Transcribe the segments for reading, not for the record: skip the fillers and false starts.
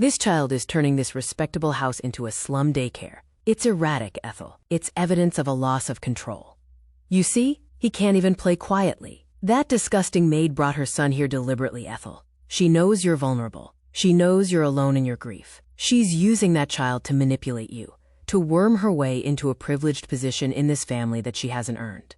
This child is turning this respectable house into a slum daycare. It's erratic, Ethel. It's evidence of a loss of control. You see, he can't even play quietly. That disgusting maid brought her son here deliberately, Ethel. She knows you're vulnerable. She knows you're alone in your grief. She's using that child to manipulate you, to worm her way into a privileged position in this family that she hasn't earned.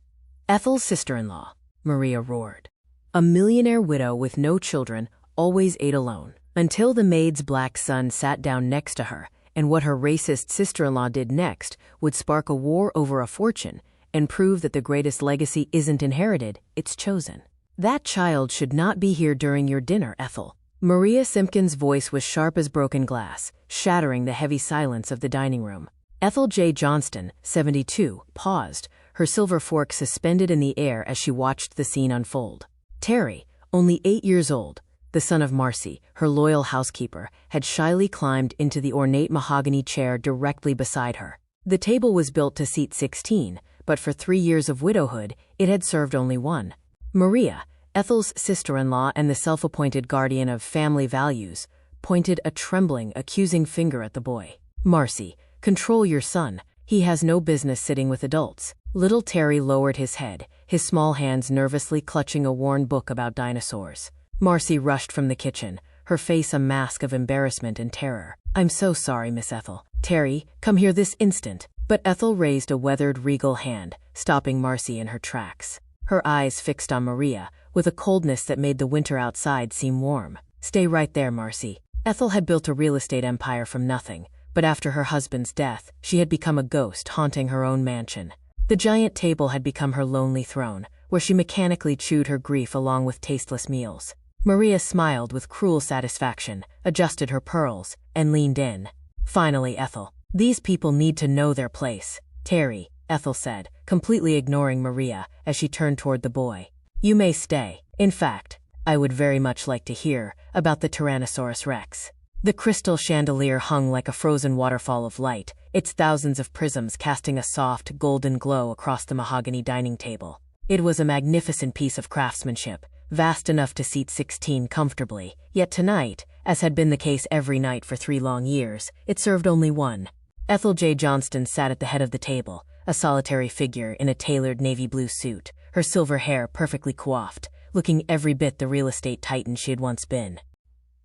Ethel's sister-in-law, Maria roared. A millionaire widow with no children, always ate alone, until the maid's black son sat down next to her, and what her racist sister-in-law did next would spark a war over a fortune and prove that the greatest legacy isn't inherited, it's chosen. That child should not be here during your dinner, Ethel. Maria Simpkins' voice was sharp as broken glass, shattering the heavy silence of the dining room. Ethel J. Johnston, 72, paused, her silver fork suspended in the air as she watched the scene unfold. Terry, only 8 years old, the son of Marcy, her loyal housekeeper, had shyly climbed into the ornate mahogany chair directly beside her. The table was built to seat 16, but for 3 years of widowhood, it had served only one. Maria, Ethel's sister-in-law and the self-appointed guardian of family values, pointed a trembling, accusing finger at the boy. Marcy, control your son. He has no business sitting with adults. Little Terry lowered his head, his small hands nervously clutching a worn book about dinosaurs. Marcy rushed from the kitchen, her face a mask of embarrassment and terror. I'm so sorry, Miss Ethel. Terry, come here this instant. But Ethel raised a weathered, regal hand, stopping Marcy in her tracks. Her eyes fixed on Maria, with a coldness that made the winter outside seem warm. Stay right there, Marcy. Ethel had built a real estate empire from nothing, but after her husband's death, she had become a ghost haunting her own mansion. The giant table had become her lonely throne, where she mechanically chewed her grief along with tasteless meals. Maria smiled with cruel satisfaction, adjusted her pearls, and leaned in. Finally, Ethel. These people need to know their place. Terry, Ethel said, completely ignoring Maria as she turned toward the boy. You may stay. In fact, I would very much like to hear about the Tyrannosaurus Rex. The crystal chandelier hung like a frozen waterfall of light, its thousands of prisms casting a soft, golden glow across the mahogany dining table. It was a magnificent piece of craftsmanship, vast enough to seat 16 comfortably, yet tonight, as had been the case every night for 3 long years, it served only one. Ethel J. Johnston sat at the head of the table, a solitary figure in a tailored navy blue suit, her silver hair perfectly coiffed, looking every bit the real estate titan she had once been.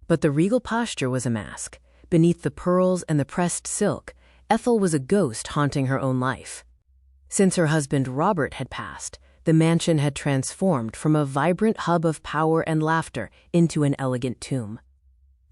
But the regal posture was a mask. Beneath the pearls and the pressed silk, Ethel was a ghost haunting her own life. Since her husband Robert had passed, the mansion had transformed from a vibrant hub of power and laughter into an elegant tomb.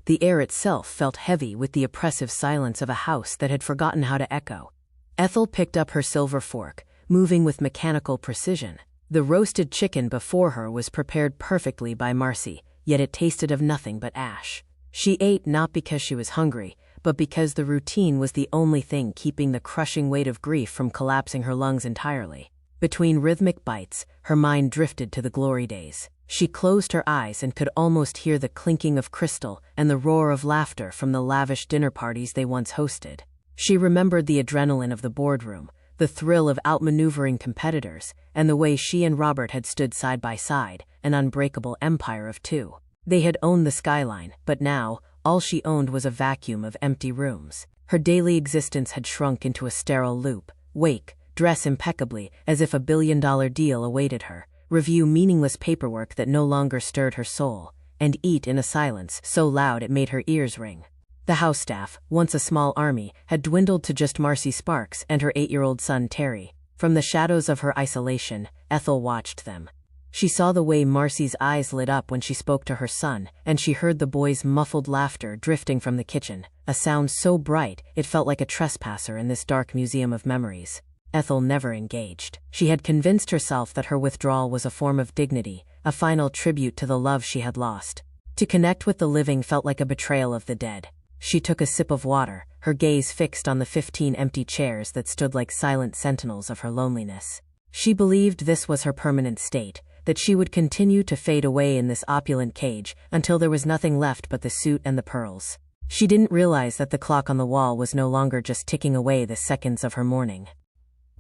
The air itself felt heavy with the oppressive silence of a house that had forgotten how to echo. Ethel picked up her silver fork, moving with mechanical precision. The roasted chicken before her was prepared perfectly by Marcy, yet it tasted of nothing but ash. She ate not because she was hungry, but because the routine was the only thing keeping the crushing weight of grief from collapsing her lungs entirely. Between rhythmic bites, her mind drifted to the glory days. She closed her eyes and could almost hear the clinking of crystal and the roar of laughter from the lavish dinner parties they once hosted. She remembered the adrenaline of the boardroom, the thrill of outmaneuvering competitors, and the way she and Robert had stood side by side, an unbreakable empire of two. They had owned the skyline, but now, all she owned was a vacuum of empty rooms. Her daily existence had shrunk into a sterile loop. Wake, dress impeccably, as if a billion-dollar deal awaited her, review meaningless paperwork that no longer stirred her soul, and eat in a silence so loud it made her ears ring. The house staff, once a small army, had dwindled to just Marcy Sparks and her 8-year-old son Terry. From the shadows of her isolation, Ethel watched them. She saw the way Marcy's eyes lit up when she spoke to her son, and she heard the boy's muffled laughter drifting from the kitchen, a sound so bright it felt like a trespasser in this dark museum of memories. Ethel never engaged. She had convinced herself that her withdrawal was a form of dignity, a final tribute to the love she had lost. To connect with the living felt like a betrayal of the dead. She took a sip of water, her gaze fixed on the 15 empty chairs that stood like silent sentinels of her loneliness. She believed this was her permanent state, that she would continue to fade away in this opulent cage until there was nothing left but the suit and the pearls. She didn't realize that the clock on the wall was no longer just ticking away the seconds of her mourning.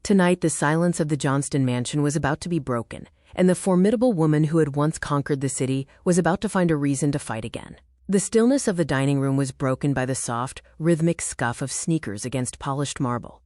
Tonight, the silence of the Johnston mansion was about to be broken, and the formidable woman who had once conquered the city was about to find a reason to fight again. The stillness of the dining room was broken by the soft, rhythmic scuff of sneakers against polished marble.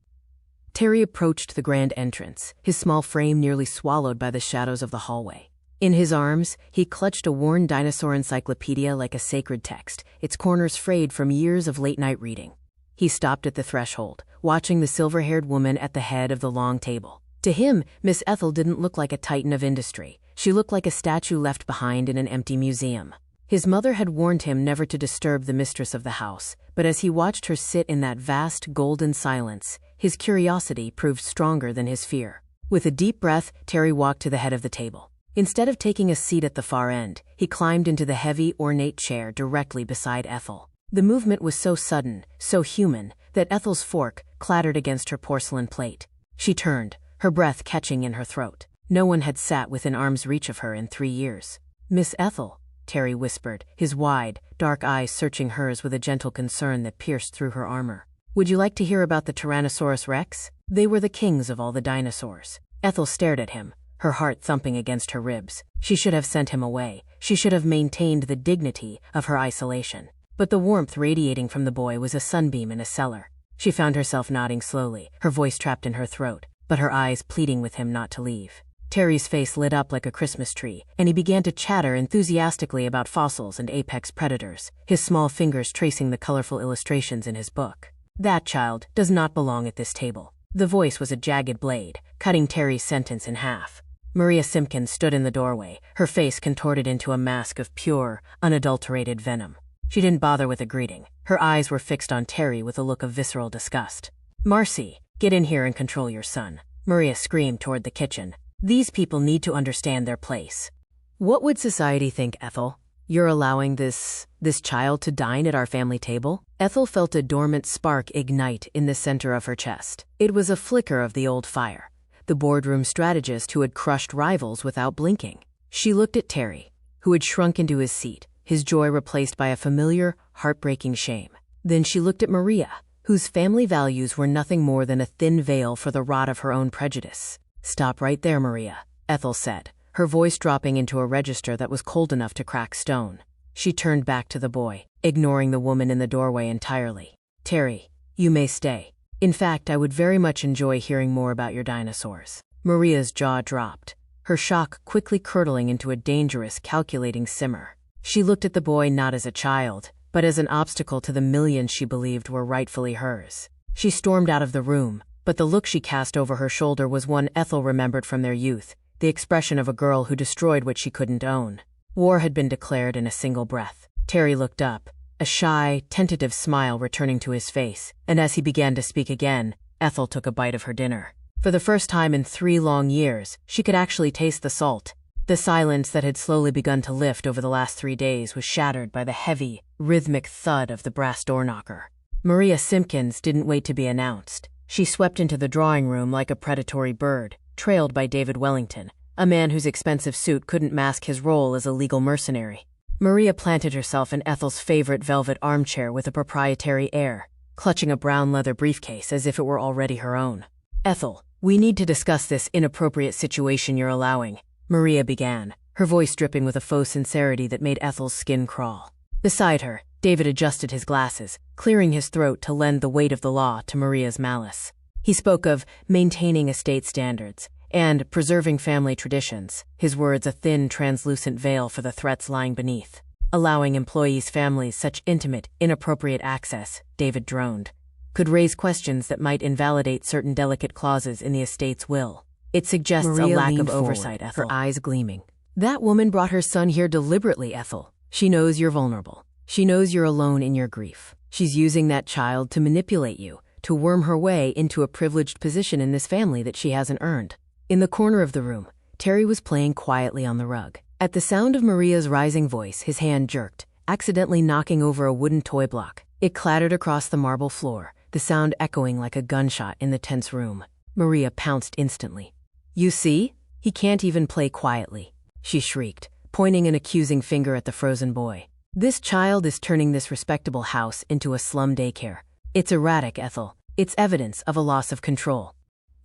Terry approached the grand entrance, his small frame nearly swallowed by the shadows of the hallway. In his arms, he clutched a worn dinosaur encyclopedia like a sacred text, its corners frayed from years of late-night reading. He stopped at the threshold, watching the silver-haired woman at the head of the long table. To him, Miss Ethel didn't look like a titan of industry. She looked like a statue left behind in an empty museum. His mother had warned him never to disturb the mistress of the house, but as he watched her sit in that vast, golden silence, his curiosity proved stronger than his fear. With a deep breath, Terry walked to the head of the table. Instead of taking a seat at the far end, he climbed into the heavy, ornate chair directly beside Ethel. The movement was so sudden, so human, that Ethel's fork clattered against her porcelain plate. She turned, her breath catching in her throat. No one had sat within arm's reach of her in 3 years. "Miss Ethel," Terry whispered, his wide, dark eyes searching hers with a gentle concern that pierced through her armor. "Would you like to hear about the Tyrannosaurus Rex? They were the kings of all the dinosaurs." Ethel stared at him, her heart thumping against her ribs. She should have sent him away. She should have maintained the dignity of her isolation. But the warmth radiating from the boy was a sunbeam in a cellar. She found herself nodding slowly, her voice trapped in her throat, but her eyes pleading with him not to leave. Terry's face lit up like a Christmas tree, and he began to chatter enthusiastically about fossils and apex predators, his small fingers tracing the colorful illustrations in his book. "That child does not belong at this table." The voice was a jagged blade, cutting Terry's sentence in half. Maria Simpkins stood in the doorway, her face contorted into a mask of pure, unadulterated venom. She didn't bother with a greeting. Her eyes were fixed on Terry with a look of visceral disgust. "Marcy, get in here and control your son," Maria screamed toward the kitchen. "These people need to understand their place." "What would society think, Ethel? You're allowing this child to dine at our family table?" Ethel felt a dormant spark ignite in the center of her chest. It was a flicker of the old fire, the boardroom strategist who had crushed rivals without blinking. She looked at Terry, who had shrunk into his seat, his joy replaced by a familiar, heartbreaking shame. Then she looked at Maria, whose family values were nothing more than a thin veil for the rot of her own prejudice. "Stop right there, Maria," Ethel said, her voice dropping into a register that was cold enough to crack stone. She turned back to the boy, ignoring the woman in the doorway entirely. "Terry, you may stay. In fact, I would very much enjoy hearing more about your dinosaurs." Maria's jaw dropped, her shock quickly curdling into a dangerous, calculating simmer. She looked at the boy not as a child, but as an obstacle to the millions she believed were rightfully hers. She stormed out of the room, but the look she cast over her shoulder was one Ethel remembered from their youth, the expression of a girl who destroyed what she couldn't own. War had been declared in a single breath. Terry looked up, a shy, tentative smile returning to his face, and as he began to speak again, Ethel took a bite of her dinner. For the first time in 3 long years, she could actually taste the salt. The silence that had slowly begun to lift over the last 3 days was shattered by the heavy, rhythmic thud of the brass door knocker. Maria Simpkins didn't wait to be announced. She swept into the drawing room like a predatory bird, trailed by David Wellington, a man whose expensive suit couldn't mask his role as a legal mercenary. Maria planted herself in Ethel's favorite velvet armchair with a proprietary air, clutching a brown leather briefcase as if it were already her own. "Ethel, we need to discuss this inappropriate situation you're allowing," Maria began, her voice dripping with a faux sincerity that made Ethel's skin crawl. Beside her, David adjusted his glasses, clearing his throat to lend the weight of the law to Maria's malice. He spoke of maintaining estate standards and preserving family traditions, his words a thin, translucent veil for the threats lying beneath. "Allowing employees' families such intimate, inappropriate access," David droned, "could raise questions that might invalidate certain delicate clauses in the estate's will. It suggests Maria a lack of forward, oversight, Ethel, her eyes gleaming. That woman brought her son here deliberately, Ethel. She knows you're vulnerable. She knows you're alone in your grief. She's using that child to manipulate you, to worm her way into a privileged position in this family that she hasn't earned." In the corner of the room, Terry was playing quietly on the rug. At the sound of Maria's rising voice, his hand jerked, accidentally knocking over a wooden toy block. It clattered across the marble floor, the sound echoing like a gunshot in the tense room. Maria pounced instantly. "You see? He can't even play quietly," she shrieked, pointing an accusing finger at the frozen boy. "This child is turning this respectable house into a slum daycare. It's erratic, Ethel. It's evidence of a loss of control."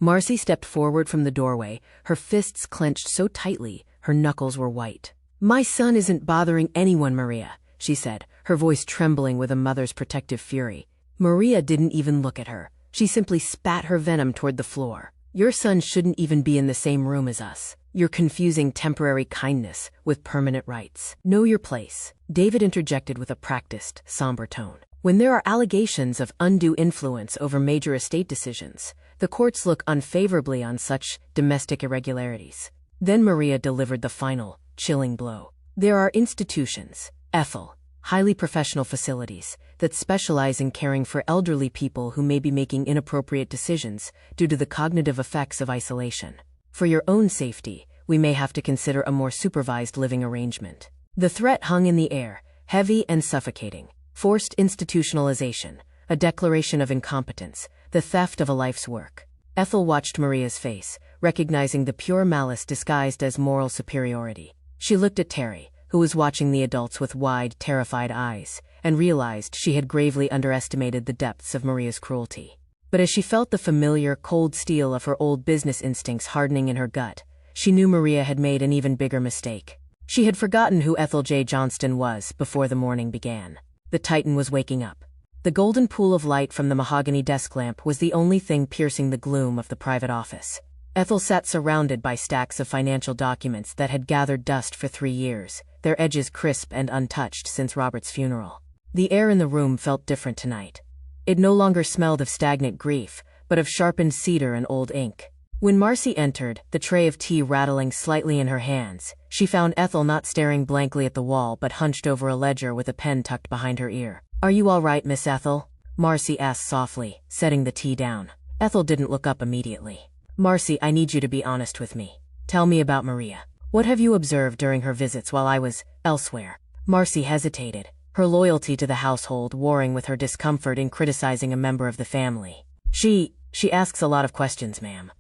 Marcy stepped forward from the doorway, her fists clenched so tightly her knuckles were white. "My son isn't bothering anyone, Maria," she said, her voice trembling with a mother's protective fury. Maria didn't even look at her. She simply spat her venom toward the floor. Your son shouldn't even be in the same room as us. You're confusing temporary kindness with permanent rights. Know your place. David interjected with a practiced, somber tone. When there are allegations of undue influence over major estate decisions, the courts look unfavorably on such domestic irregularities. Then Maria delivered the final, chilling blow. There are institutions, Ethel, highly professional facilities, that specialize in caring for elderly people who may be making inappropriate decisions due to the cognitive effects of isolation. For your own safety, we may have to consider a more supervised living arrangement. The threat hung in the air, heavy and suffocating. Forced institutionalization, a declaration of incompetence, the theft of a life's work. Ethel watched Maria's face, recognizing the pure malice disguised as moral superiority. She looked at Terry, who was watching the adults with wide, terrified eyes, and realized she had gravely underestimated the depths of Maria's cruelty. But as she felt the familiar, cold steel of her old business instincts hardening in her gut, she knew Maria had made an even bigger mistake. She had forgotten who Ethel J. Johnston was before the morning began. The Titan was waking up. The golden pool of light from the mahogany desk lamp was the only thing piercing the gloom of the private office. Ethel sat surrounded by stacks of financial documents that had gathered dust for 3 years, their edges crisp and untouched since Robert's funeral. The air in the room felt different tonight. It no longer smelled of stagnant grief, but of sharpened cedar and old ink. When Marcy entered, the tray of tea rattling slightly in her hands, she found Ethel not staring blankly at the wall but hunched over a ledger with a pen tucked behind her ear. "Are you all right, Miss Ethel?" Marcy asked softly, setting the tea down. Ethel didn't look up immediately. "Marcy, I need you to be honest with me. Tell me about Maria. What have you observed during her visits while I was elsewhere?" Marcy hesitated, her loyalty to the household warring with her discomfort in criticizing a member of the family. She asks a lot of questions, ma'am.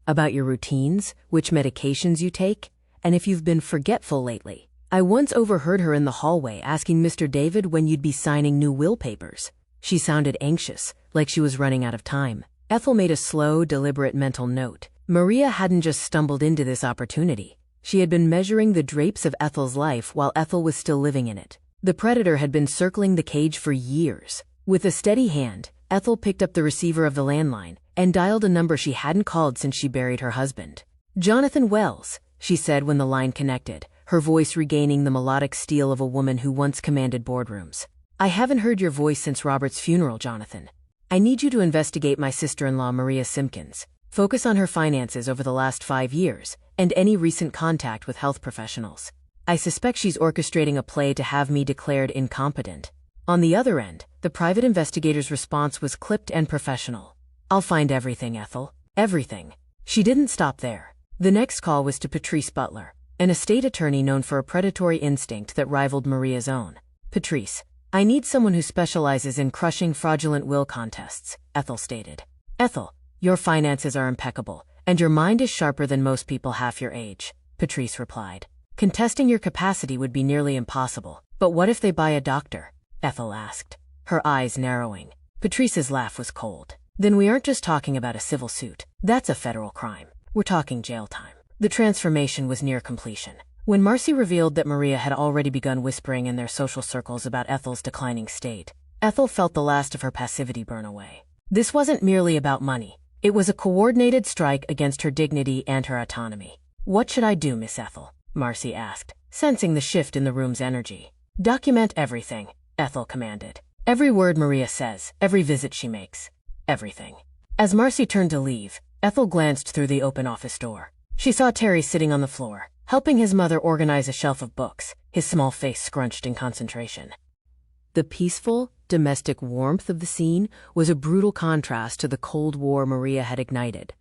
About your routines, which medications you take, and if you've been forgetful lately. I once overheard her in the hallway asking Mr. David when you'd be signing new will papers. She sounded anxious, like she was running out of time. Ethel made a slow, deliberate mental note. Maria hadn't just stumbled into this opportunity. She had been measuring the drapes of Ethel's life while Ethel was still living in it. The predator had been circling the cage for years. With a steady hand, Ethel picked up the receiver of the landline and dialed a number she hadn't called since she buried her husband. "Jonathan Wells," she said when the line connected, her voice regaining the melodic steel of a woman who once commanded boardrooms. "I haven't heard your voice since Robert's funeral, Jonathan. I need you to investigate my sister-in-law, Maria Simpkins. Focus on her finances over the last 5 years and any recent contact with health professionals. I suspect she's orchestrating a play to have me declared incompetent." On the other end, the private investigator's response was clipped and professional. "I'll find everything, Ethel. Everything." She didn't stop there. The next call was to Patrice Butler, an estate attorney known for a predatory instinct that rivaled Maria's own. "Patrice, I need someone who specializes in crushing fraudulent will contests," Ethel stated. "Ethel, your finances are impeccable, and your mind is sharper than most people half your age," Patrice replied. "Contesting your capacity would be nearly impossible. But what if they buy a doctor?" Ethel asked, her eyes narrowing. Patrice's laugh was cold. "Then we aren't just talking about a civil suit. That's a federal crime. We're talking jail time." The transformation was near completion. When Marcy revealed that Maria had already begun whispering in their social circles about Ethel's declining state, Ethel felt the last of her passivity burn away. This wasn't merely about money. It was a coordinated strike against her dignity and her autonomy. "What should I do, Miss Ethel?" Marcy asked, sensing the shift in the room's energy. "Document everything," Ethel commanded. "Every word Maria says, every visit she makes. Everything." As Marcy turned to leave, Ethel glanced through the open office door. She saw Terry sitting on the floor, helping his mother organize a shelf of books, his small face scrunched in concentration. The peaceful, domestic warmth of the scene was a brutal contrast to the Cold War Maria had ignited.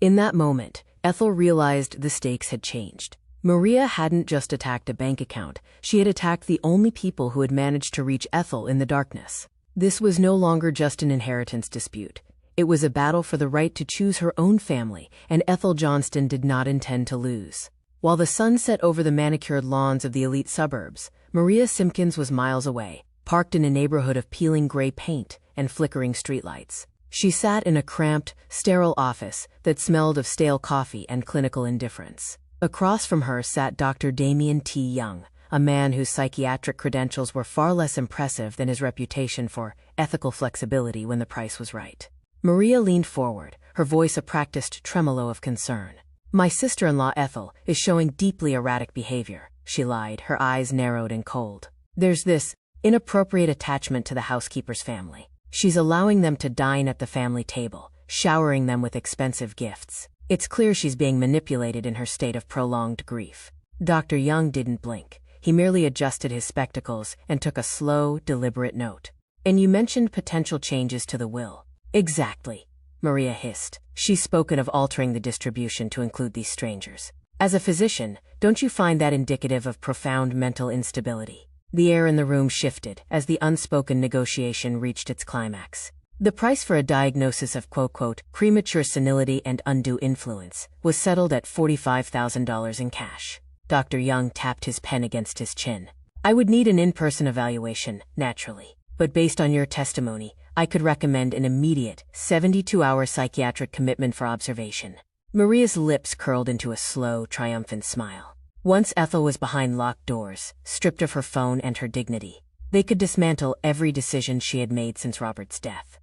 In that moment, Ethel realized the stakes had changed. Maria hadn't just attacked a bank account, she had attacked the only people who had managed to reach Ethel in the darkness. This was no longer just an inheritance dispute. It was a battle for the right to choose her own family, and Ethel Johnston did not intend to lose. While the sun set over the manicured lawns of the elite suburbs, Maria Simpkins was miles away, parked in a neighborhood of peeling gray paint and flickering streetlights. She sat in a cramped, sterile office that smelled of stale coffee and clinical indifference. Across from her sat Dr. Damien T. Young, a man whose psychiatric credentials were far less impressive than his reputation for ethical flexibility when the price was right. Maria leaned forward, her voice a practiced tremolo of concern. "My sister-in-law Ethel is showing deeply erratic behavior," she lied, her eyes narrowed and cold. "There's this inappropriate attachment to the housekeeper's family. She's allowing them to dine at the family table, showering them with expensive gifts. It's clear she's being manipulated in her state of prolonged grief." Dr. Young didn't blink. He merely adjusted his spectacles and took a slow, deliberate note. "And you mentioned potential changes to the will." "Exactly," Maria hissed. "She's spoken of altering the distribution to include these strangers. As a physician, don't you find that indicative of profound mental instability?" The air in the room shifted as the unspoken negotiation reached its climax. The price for a diagnosis of quote, premature senility and undue influence was settled at $45,000 in cash. Dr. Young tapped his pen against his chin. "I would need an in-person evaluation, naturally. But based on your testimony, I could recommend an immediate 72-hour psychiatric commitment for observation." Maria's lips curled into a slow, triumphant smile. Once Ethel was behind locked doors, stripped of her phone and her dignity, they could dismantle every decision she had made since Robert's death.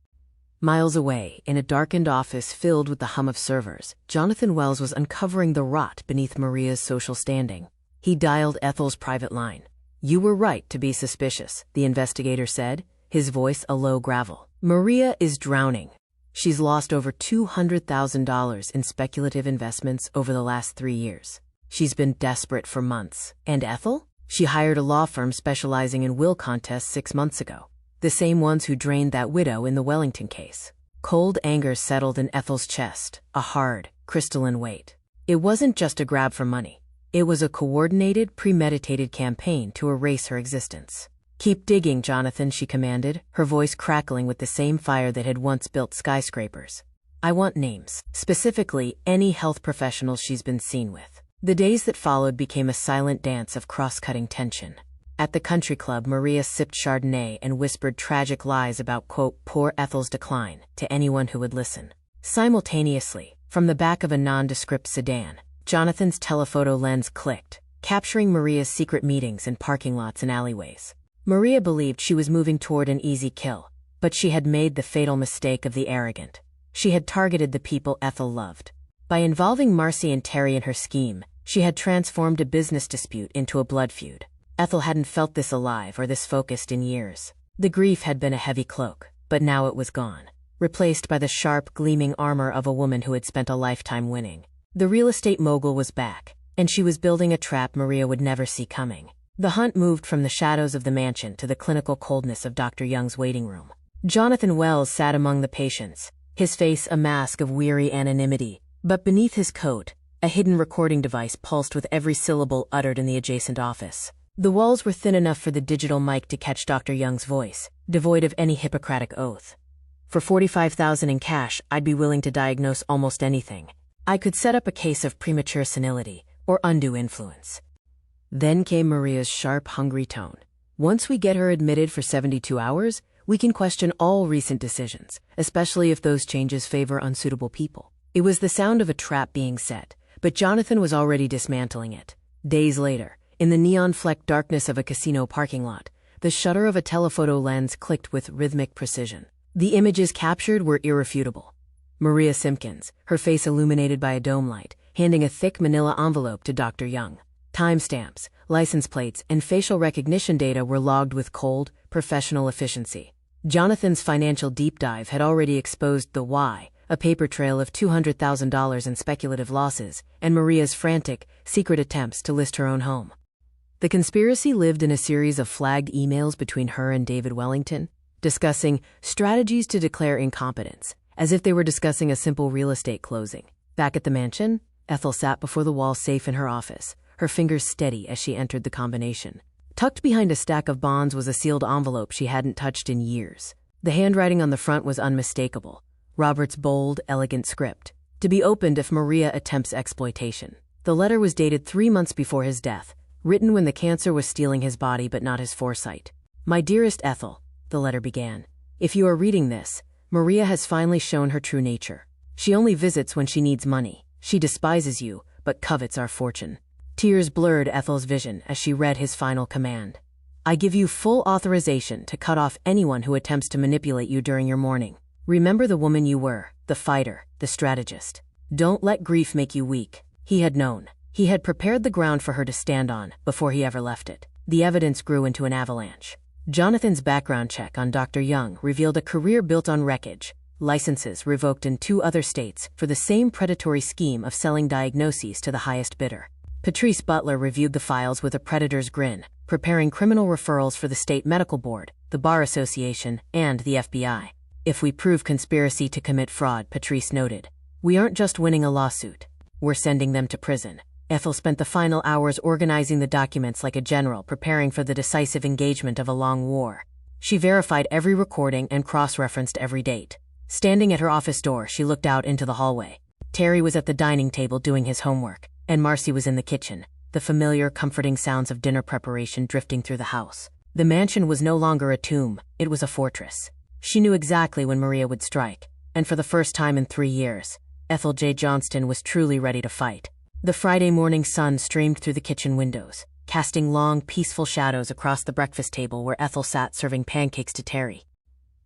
Miles away, in a darkened office filled with the hum of servers, Jonathan Wells was uncovering the rot beneath Maria's social standing. He dialed Ethel's private line. "You were right to be suspicious," the investigator said, his voice a low gravel. "Maria is drowning. She's lost over $200,000 in speculative investments over the last 3 years. She's been desperate for months. And Ethel? She hired a law firm specializing in will contests 6 months ago. The same ones who drained that widow in the Wellington case." Cold anger settled in Ethel's chest, a hard, crystalline weight. It wasn't just a grab for money. It was a coordinated, premeditated campaign to erase her existence. "Keep digging, Jonathan," she commanded, her voice crackling with the same fire that had once built skyscrapers. "I want names, specifically any health professionals she's been seen with." The days that followed became a silent dance of cross-cutting tension. At the country club, Maria sipped Chardonnay and whispered tragic lies about, quote, poor Ethel's decline to anyone who would listen. Simultaneously, from the back of a nondescript sedan, Jonathan's telephoto lens clicked, capturing Maria's secret meetings in parking lots and alleyways. Maria believed she was moving toward an easy kill, but she had made the fatal mistake of the arrogant. She had targeted the people Ethel loved. By involving Marcy and Terry in her scheme, she had transformed a business dispute into a blood feud. Ethel hadn't felt this alive or this focused in years. The grief had been a heavy cloak, but now it was gone, replaced by the sharp, gleaming armor of a woman who had spent a lifetime winning. The real estate mogul was back, and she was building a trap Maria would never see coming. The hunt moved from the shadows of the mansion to the clinical coldness of Dr. Young's waiting room. Jonathan Wells sat among the patients, his face a mask of weary anonymity, but beneath his coat, a hidden recording device pulsed with every syllable uttered in the adjacent office. The walls were thin enough for the digital mic to catch Dr. Young's voice, devoid of any Hippocratic oath. "For $45,000 in cash, I'd be willing to diagnose almost anything. I could set up a case of premature senility or undue influence." Then came Maria's sharp, hungry tone. "Once we get her admitted for 72 hours, we can question all recent decisions, especially if those changes favor unsuitable people." It was the sound of a trap being set, but Jonathan was already dismantling it. Days later, in the neon-flecked darkness of a casino parking lot, the shutter of a telephoto lens clicked with rhythmic precision. The images captured were irrefutable. Maria Simpkins, her face illuminated by a dome light, handing a thick manila envelope to Dr. Young. Timestamps, license plates, and facial recognition data were logged with cold, professional efficiency. Jonathan's financial deep dive had already exposed the why, a paper trail of $200,000 in speculative losses, and Maria's frantic, secret attempts to list her own home. The conspiracy lived in a series of flagged emails between her and David Wellington, discussing strategies to declare incompetence, as if they were discussing a simple real estate closing. Back at the mansion, Ethel sat before the wall safe in her office, her fingers steady as she entered the combination. Tucked behind a stack of bonds was a sealed envelope she hadn't touched in years. The handwriting on the front was unmistakable, Robert's bold, elegant script, to be opened if Maria attempts exploitation. The letter was dated 3 months before his death, written when the cancer was stealing his body but not his foresight. "My dearest Ethel," the letter began, "if you are reading this, Maria has finally shown her true nature. She only visits when she needs money. She despises you, but covets our fortune. Tears blurred Ethel's vision as she read his final command. I give you full authorization to cut off anyone who attempts to manipulate you during your mourning. Remember the woman you were, the fighter, the strategist. Don't let grief make you weak. He had known. He had prepared the ground for her to stand on before he ever left it. The evidence grew into an avalanche. Jonathan's background check on Dr. Young revealed a career built on wreckage, licenses revoked in 2 other states for the same predatory scheme of selling diagnoses to the highest bidder. Patrice Butler reviewed the files with a predator's grin, preparing criminal referrals for the state medical board, the Bar Association, and the FBI. If we prove conspiracy to commit fraud, Patrice noted, we aren't just winning a lawsuit. We're sending them to prison. Ethel spent the final hours organizing the documents like a general preparing for the decisive engagement of a long war. She verified every recording and cross-referenced every date. Standing at her office door, she looked out into the hallway. Terry was at the dining table doing his homework, and Marcy was in the kitchen, the familiar, comforting sounds of dinner preparation drifting through the house. The mansion was no longer a tomb, it was a fortress. She knew exactly when Maria would strike, and for the first time in 3 years, Ethel J. Johnston was truly ready to fight. The Friday morning sun streamed through the kitchen windows, casting long, peaceful shadows across the breakfast table where Ethel sat serving pancakes to Terry.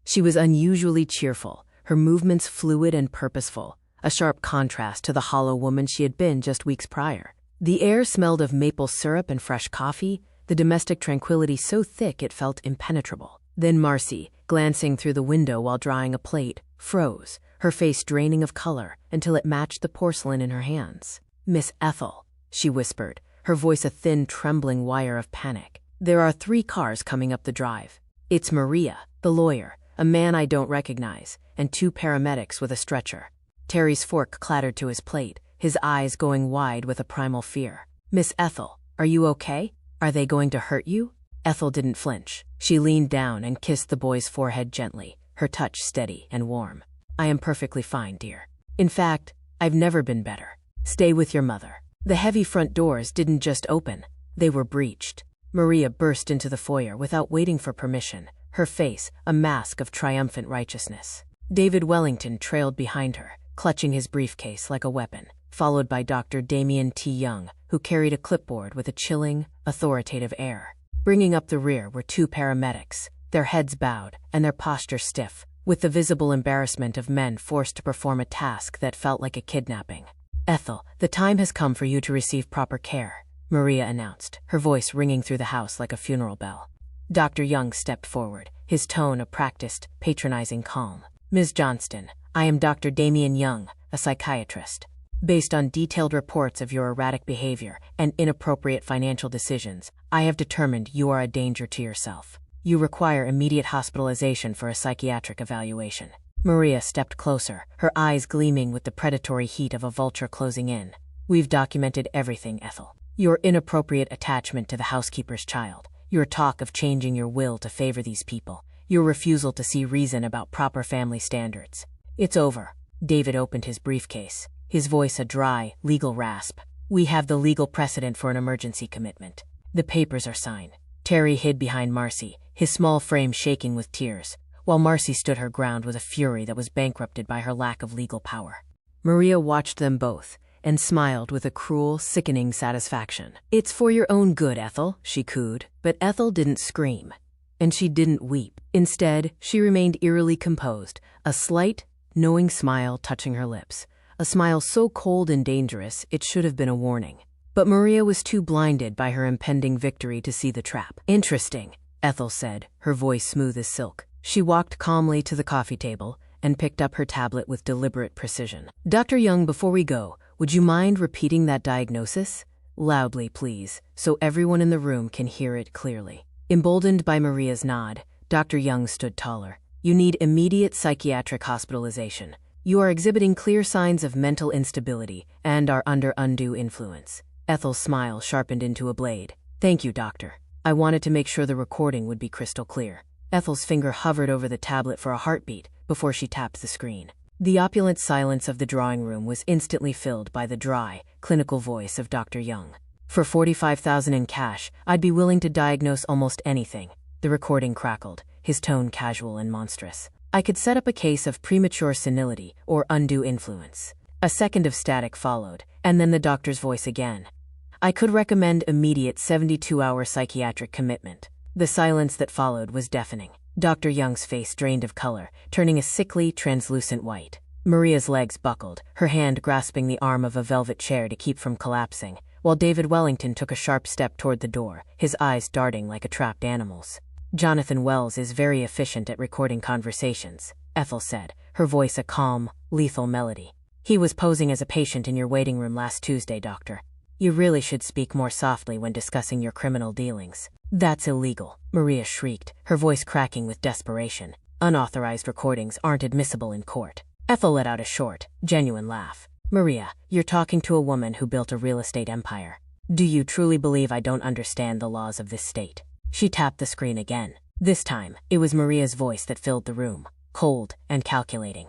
She was unusually cheerful, her movements fluid and purposeful, a sharp contrast to the hollow woman she had been just weeks prior. The air smelled of maple syrup and fresh coffee, the domestic tranquility so thick it felt impenetrable. Then Marcy, glancing through the window while drying a plate, froze, her face draining of color until it matched the porcelain in her hands. Miss Ethel, she whispered, her voice a thin, trembling wire of panic. There are 3 cars coming up the drive. It's Maria, the lawyer, a man I don't recognize, and 2 paramedics with a stretcher. Terry's fork clattered to his plate, his eyes going wide with a primal fear. Miss Ethel, are you okay? Are they going to hurt you? Ethel didn't flinch. She leaned down and kissed the boy's forehead gently, her touch steady and warm. I am perfectly fine, dear. In fact, I've never been better. Stay with your mother. The heavy front doors didn't just open, they were breached. Maria burst into the foyer without waiting for permission, her face a mask of triumphant righteousness. David Wellington trailed behind her, clutching his briefcase like a weapon, followed by Dr. Damien T. Young, who carried a clipboard with a chilling, authoritative air. Bringing up the rear were 2 paramedics, their heads bowed and their posture stiff, with the visible embarrassment of men forced to perform a task that felt like a kidnapping. Ethel, the time has come for you to receive proper care, Maria announced, her voice ringing through the house like a funeral bell. Dr. Young stepped forward, his tone a practiced, patronizing calm. Ms. Johnston, I am Dr. Damien Young, a psychiatrist. Based on detailed reports of your erratic behavior and inappropriate financial decisions, I have determined you are a danger to yourself. You require immediate hospitalization for a psychiatric evaluation. Maria stepped closer, her eyes gleaming with the predatory heat of a vulture closing in. We've documented everything, Ethel. Your inappropriate attachment to the housekeeper's child, your talk of changing your will to favor these people, your refusal to see reason about proper family standards. It's over. David opened his briefcase, his voice a dry, legal rasp. We have the legal precedent for an emergency commitment. The papers are signed. Terry hid behind Marcy, his small frame shaking with tears, while Marcy stood her ground with a fury that was bankrupted by her lack of legal power. Maria watched them both, and smiled with a cruel, sickening satisfaction. It's for your own good, Ethel, she cooed, but Ethel didn't scream. And she didn't weep. Instead, she remained eerily composed, a slight, knowing smile touching her lips, a smile so cold and dangerous it should have been a warning. But Maria was too blinded by her impending victory to see the trap. Interesting, Ethel said, her voice smooth as silk. She walked calmly to the coffee table and picked up her tablet with deliberate precision. Dr. Young, before we go, would you mind repeating that diagnosis? Loudly, please, so everyone in the room can hear it clearly. Emboldened by Maria's nod, Dr. Young stood taller. You need immediate psychiatric hospitalization. You are exhibiting clear signs of mental instability and are under undue influence. Ethel's smile sharpened into a blade. Thank you, doctor. I wanted to make sure the recording would be crystal clear. Ethel's finger hovered over the tablet for a heartbeat before she tapped the screen. The opulent silence of the drawing room was instantly filled by the dry, clinical voice of Dr. Young. For $45,000 in cash, I'd be willing to diagnose almost anything. The recording crackled, his tone casual and monstrous. I could set up a case of premature senility or undue influence. A second of static followed, and then the doctor's voice again. I could recommend immediate 72-hour psychiatric commitment. The silence that followed was deafening. Dr. Young's face drained of color, turning a sickly, translucent white. Maria's legs buckled, her hand grasping the arm of a velvet chair to keep from collapsing, while David Wellington took a sharp step toward the door, his eyes darting like a trapped animal's. Jonathan Wells is very efficient at recording conversations, Ethel said, her voice a calm, lethal melody. He was posing as a patient in your waiting room last Tuesday, doctor. You really should speak more softly when discussing your criminal dealings. That's illegal, Maria shrieked, her voice cracking with desperation. Unauthorized recordings aren't admissible in court. Ethel let out a short, genuine laugh. Maria, you're talking to a woman who built a real estate empire. Do you truly believe I don't understand the laws of this state? She tapped the screen again. This time, it was Maria's voice that filled the room, cold and calculating.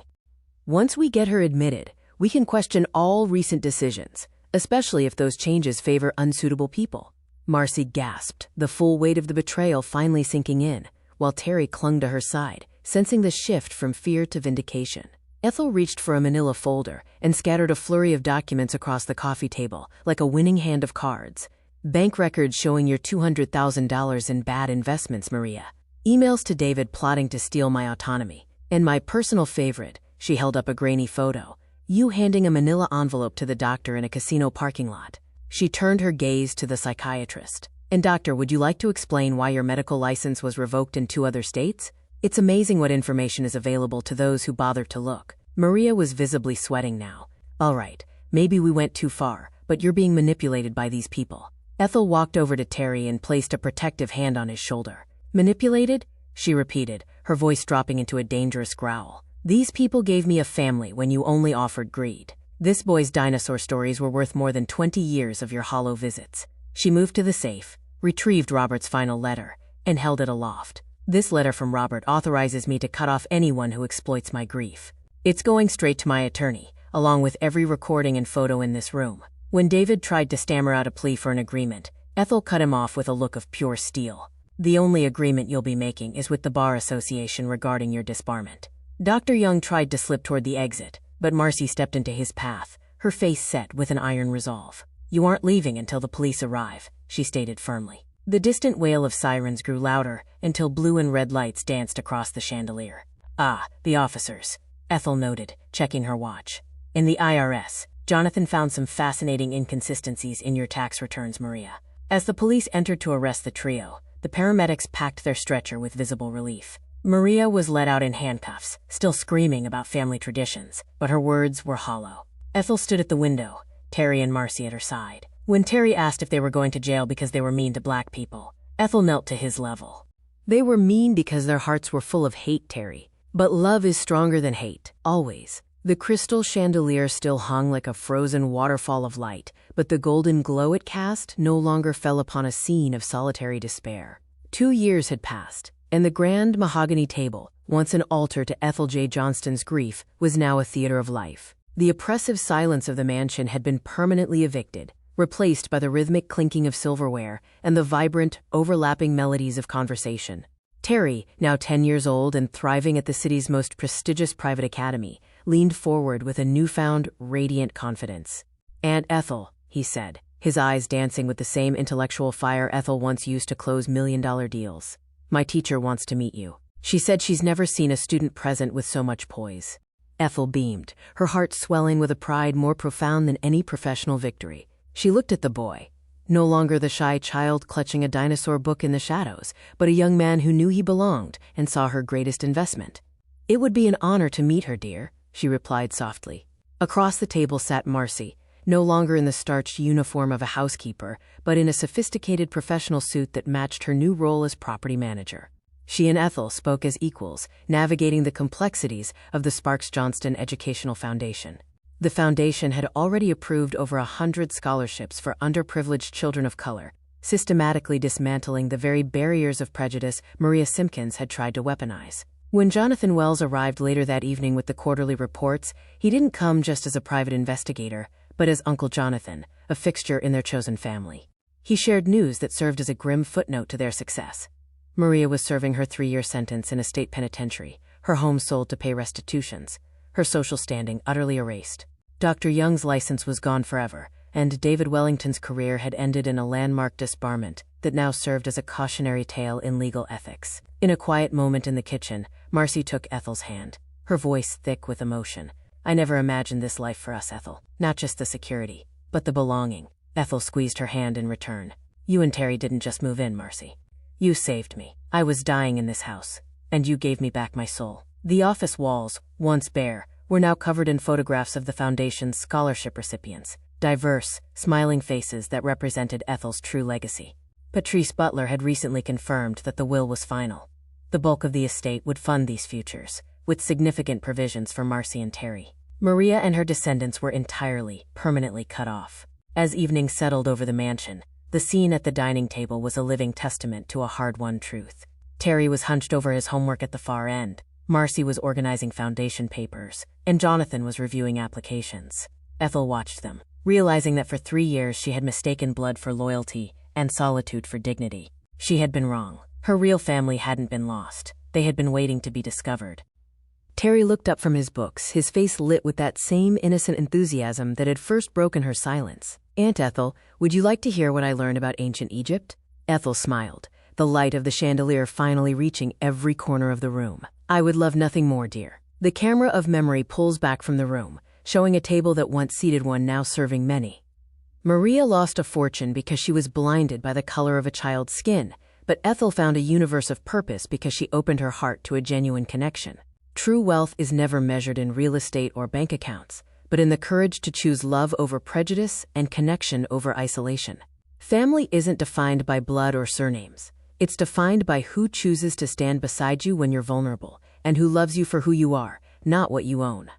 Once we get her admitted, we can question all recent decisions, especially if those changes favor unsuitable people. Marcy gasped, the full weight of the betrayal finally sinking in, while Terry clung to her side, sensing the shift from fear to vindication. Ethel reached for a manila folder and scattered a flurry of documents across the coffee table, like a winning hand of cards. Bank records showing your $200,000 in bad investments, Maria. Emails to David plotting to steal my autonomy. And my personal favorite, she held up a grainy photo, you handing a manila envelope to the doctor in a casino parking lot. She turned her gaze to the psychiatrist. And doctor, would you like to explain why your medical license was revoked in 2 other states? It's amazing what information is available to those who bother to look. Maria was visibly sweating now. All right, maybe we went too far, but you're being manipulated by these people. Ethel walked over to Terry and placed a protective hand on his shoulder. Manipulated? She repeated, her voice dropping into a dangerous growl. These people gave me a family when you only offered greed. This boy's dinosaur stories were worth more than 20 years of your hollow visits. She moved to the safe, retrieved Robert's final letter, and held it aloft. This letter from Robert authorizes me to cut off anyone who exploits my grief. It's going straight to my attorney, along with every recording and photo in this room. When David tried to stammer out a plea for an agreement, Ethel cut him off with a look of pure steel. The only agreement you'll be making is with the Bar Association regarding your disbarment. Dr. Young tried to slip toward the exit, but Marcy stepped into his path, her face set with an iron resolve. You aren't leaving until the police arrive, she stated firmly. The distant wail of sirens grew louder until blue and red lights danced across the chandelier. Ah, the officers, Ethel noted, checking her watch. In the IRS, Jonathan found some fascinating inconsistencies in your tax returns, Maria. As the police entered to arrest the trio, the paramedics packed their stretcher with visible relief. Maria was let out in handcuffs, still screaming about family traditions, but her words were hollow. Ethel stood at the window, Terry and Marcy at her side. When Terry asked if they were going to jail because they were mean to black people, Ethel knelt to his level. They were mean because their hearts were full of hate, Terry. But love is stronger than hate, always. The crystal chandelier still hung like a frozen waterfall of light, but the golden glow it cast no longer fell upon a scene of solitary despair. 2 years had passed, and the grand mahogany table, once an altar to Ethel J. Johnston's grief, was now a theater of life. The oppressive silence of the mansion had been permanently evicted, replaced by the rhythmic clinking of silverware and the vibrant, overlapping melodies of conversation. Terry, now 10 years old and thriving at the city's most prestigious private academy, leaned forward with a newfound, radiant confidence. Aunt Ethel, he said, his eyes dancing with the same intellectual fire Ethel once used to close million-dollar deals. My teacher wants to meet you. She said she's never seen a student present with so much poise. Ethel beamed, her heart swelling with a pride more profound than any professional victory. She looked at the boy, no longer the shy child clutching a dinosaur book in the shadows, but a young man who knew he belonged and saw her greatest investment. It would be an honor to meet her, dear, she replied softly. Across the table sat Marcy, no longer in the starched uniform of a housekeeper, but in a sophisticated professional suit that matched her new role as property manager. She and Ethel spoke as equals, navigating the complexities of the Sparks Johnston Educational Foundation. The foundation had already approved over 100 scholarships for underprivileged children of color, systematically dismantling the very barriers of prejudice Maria Simpkins had tried to weaponize. When Jonathan Wells arrived later that evening with the quarterly reports, he didn't come just as a private investigator, but as Uncle Jonathan, a fixture in their chosen family. He shared news that served as a grim footnote to their success. Maria was serving her 3-year sentence in a state penitentiary, her home sold to pay restitutions, her social standing utterly erased. Dr. Young's license was gone forever, and David Wellington's career had ended in a landmark disbarment that now served as a cautionary tale in legal ethics. In a quiet moment in the kitchen, Marcy took Ethel's hand, her voice thick with emotion. "I never imagined this life for us, Ethel. Not just the security, but the belonging." Ethel squeezed her hand in return. "You and Terry didn't just move in, Marcy. You saved me. I was dying in this house, and you gave me back my soul." The office walls, once bare, were now covered in photographs of the Foundation's scholarship recipients, diverse, smiling faces that represented Ethel's true legacy. Patrice Butler had recently confirmed that the will was final. The bulk of the estate would fund these futures, with significant provisions for Marcy and Terry. Maria and her descendants were entirely, permanently cut off. As evening settled over the mansion, the scene at the dining table was a living testament to a hard-won truth. Terry was hunched over his homework at the far end, Marcy was organizing foundation papers, and Jonathan was reviewing applications. Ethel watched them, realizing that for 3 years she had mistaken blood for loyalty and solitude for dignity. She had been wrong. Her real family hadn't been lost. They had been waiting to be discovered. Terry looked up from his books, his face lit with that same innocent enthusiasm that had first broken her silence. "Aunt Ethel, would you like to hear what I learned about ancient Egypt?" Ethel smiled, the light of the chandelier finally reaching every corner of the room. "I would love nothing more, dear." The camera of memory pulls back from the room, showing a table that once seated one now serving many. Maria lost a fortune because she was blinded by the color of a child's skin, but Ethel found a universe of purpose because she opened her heart to a genuine connection. True wealth is never measured in real estate or bank accounts, but in the courage to choose love over prejudice and connection over isolation. Family isn't defined by blood or surnames. It's defined by who chooses to stand beside you when you're vulnerable, and who loves you for who you are, not what you own.